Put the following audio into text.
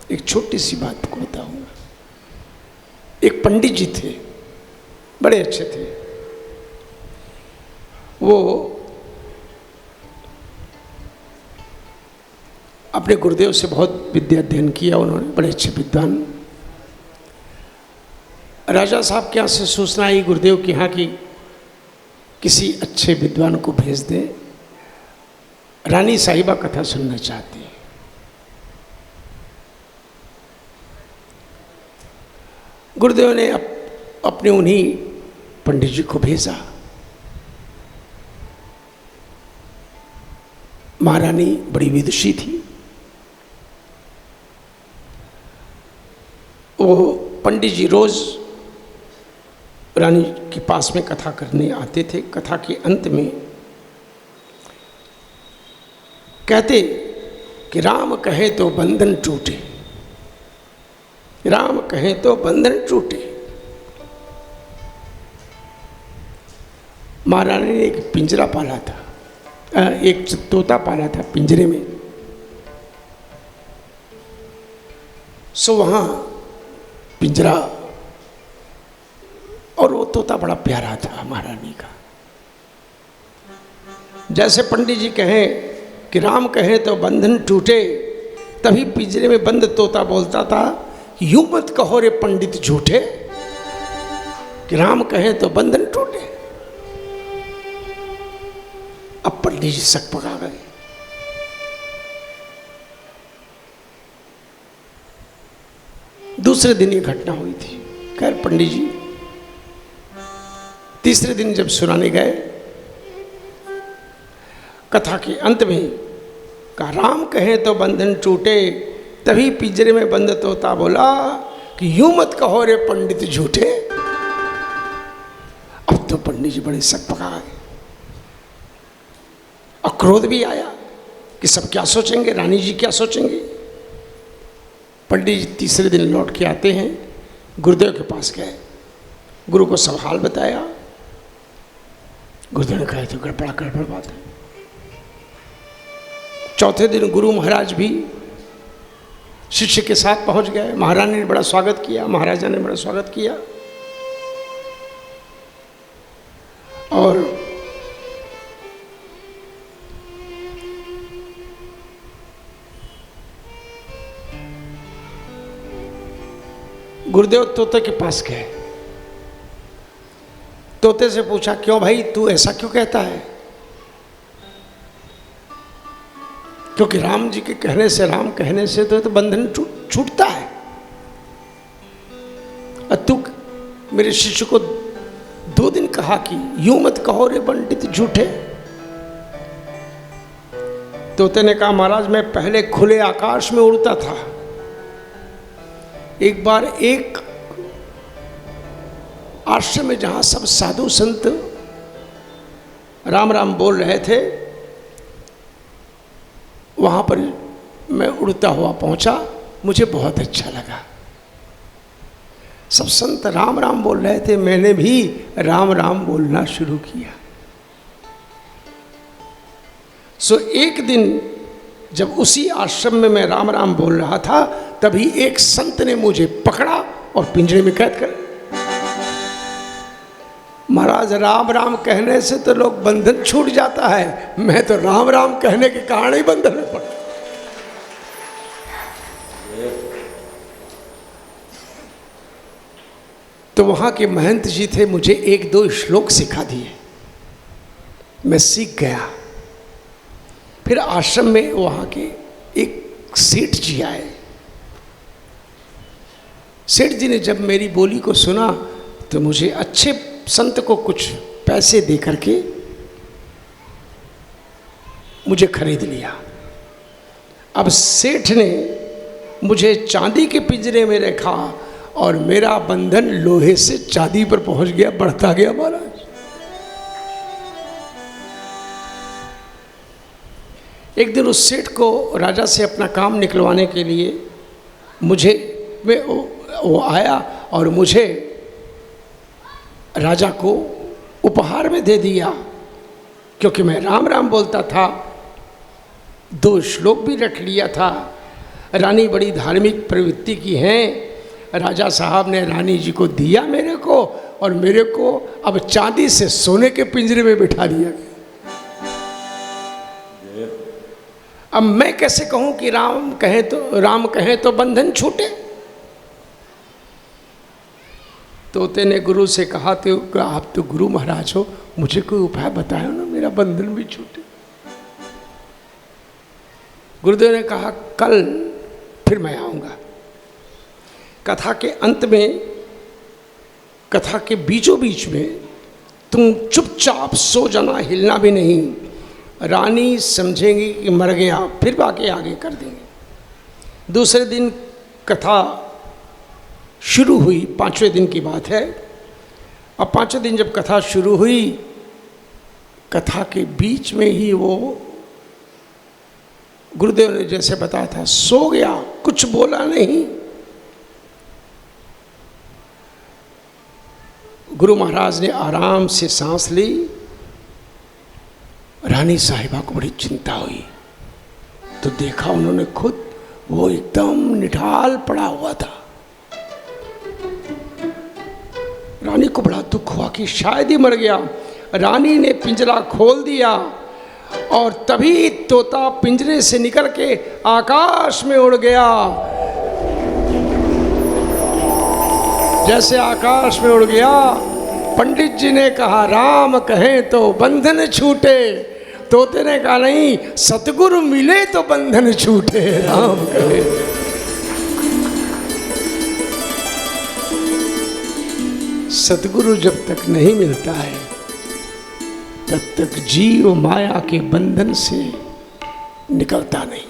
एक छोटी सी बात को बताऊंगा। एक पंडित जी थे, बड़े अच्छे थे। वो अपने गुरुदेव से बहुत विद्या अध्ययन किया उन्होंने, बड़े अच्छे विद्वान। राजा साहब के यहाँ से सूचना आई गुरुदेव के यहाँ की किसी अच्छे विद्वान को भेज दें, रानी साहिबा कथा सुनना चाहती है। गुरुदेव ने अपने उन्हीं पंडित जी को भेजा। महारानी बड़ी विदुषी थी। वो पंडित जी रोज रानी के पास में कथा करने आते थे। कथा के अंत में कहते कि राम कहे तो बंधन टूटे, राम कहे तो बंधन टूटे। महारानी ने एक पिंजरा पाला था, एक तोता पाला था पिंजरे में। सो वहाँ पिंजरा, और वो तोता बड़ा प्यारा था महारानी का। जैसे पंडित जी कहें कि राम कहे तो बंधन टूटे, तभी पिंजरे में बंद तोता बोलता था, यूं मत कहो रे पंडित झूठे, कि राम कहे तो बंधन टूटे। अब पंडित जी सक पका गए। दूसरे दिन ये घटना हुई थी। खैर पंडित जी तीसरे दिन जब सुनाने गए, कथा के अंत में कहा राम कहे तो बंधन टूटे, तभी पिंजरे में बंद तोता बोला कि यूं मत कहो रे पंडित झूठे। अब तो पंडित जी बड़े सक पका गए और क्रोध भी आया कि सब क्या सोचेंगे, रानी जी क्या सोचेंगे। पंडित जी तीसरे दिन लौट के आते हैं, गुरुदेव के पास गए, गुरु को सब हाल बताया। गुरुदेव ने कहा तो गड़बड़ बात है। चौथे दिन गुरु महाराज भी शिष्य के साथ पहुंच गए। महारानी ने बड़ा स्वागत किया, महाराजा ने बड़ा स्वागत किया। और गुरुदेव तोते के पास गए। तोते से पूछा, क्यों भाई तू ऐसा क्यों कहता है? क्योंकि राम जी के कहने से, राम कहने से तो बंधन छूटता है। और तू मेरे शिष्य को 2 दिन कहा कि यूं मत कहो रे पंडित झूठे। तोते ने कहा, महाराज मैं पहले खुले आकाश में उड़ता था। एक बार एक आश्रम में जहां सब साधु संत राम राम बोल रहे थे, वहां पर मैं उड़ता हुआ पहुंचा। मुझे बहुत अच्छा लगा। सब संत राम राम बोल रहे थे, मैंने भी राम राम बोलना शुरू किया। सो एक दिन जब उसी आश्रम में मैं राम राम बोल रहा था, तभी एक संत ने मुझे पकड़ा और पिंजरे में कैद कर। महाराज राम राम कहने से तो लोग बंधन छूट जाता है, मैं तो राम राम कहने के कारण ही बंधन में पड़ा। तो वहां के महंत जी थे, मुझे 1-2 श्लोक सिखा दिए, मैं सीख गया। फिर आश्रम में वहां के एक सेठ जी आए। सेठ जी ने जब मेरी बोली को सुना तो मुझे अच्छे संत को कुछ पैसे दे करके मुझे खरीद लिया। अब सेठ ने मुझे चांदी के पिंजरे में रखा और मेरा बंधन लोहे से चांदी पर पहुंच गया, बढ़ता गया महाराज। एक दिन उस सेठ को राजा से अपना काम निकलवाने के लिए वो आया और मुझे राजा को उपहार में दे दिया, क्योंकि मैं राम राम बोलता था, 2 श्लोक भी रट लिया था। रानी बड़ी धार्मिक प्रवृत्ति की हैं। राजा साहब ने रानी जी को दिया मेरे को, और मेरे को अब चांदी से सोने के पिंजरे में बिठा दिया गया। अब मैं कैसे कहूं कि राम कहे तो बंधन छूटे। तोते ने गुरु से कहा तो आप तो गुरु महाराज हो, मुझे कोई उपाय बताओ ना, मेरा बंधन भी छूटे। गुरुदेव ने कहा कल फिर मैं आऊंगा। कथा के अंत में, कथा के बीचों बीच में तुम चुपचाप सो जाना, हिलना भी नहीं। रानी समझेंगी कि मर गया, फिर बाकी आगे कर देंगे। दूसरे दिन कथा शुरू हुई, 5वें दिन की बात है। अब 5वें दिन जब कथा शुरू हुई, कथा के बीच में ही वो गुरुदेव ने जैसे बताया था सो गया, कुछ बोला नहीं। गुरु महाराज ने आराम से सांस ली। रानी साहिबा को बड़ी चिंता हुई, तो देखा उन्होंने खुद वो एकदम निढाल पड़ा हुआ था। रानी को बड़ा दुख हुआ कि शायद ही मर गया। रानी ने पिंजरा खोल दिया और तभी तोता पिंजरे से निकल के आकाश में उड़ गया। जैसे आकाश में उड़ गया, पंडित जी ने कहा राम कहे तो बंधन छूटे। तोते ने कहा नहीं, सतगुरु मिले तो बंधन छूटे। राम कहे सतगुरु जब तक नहीं मिलता है तब तक जीव माया के बंधन से निकलता नहीं।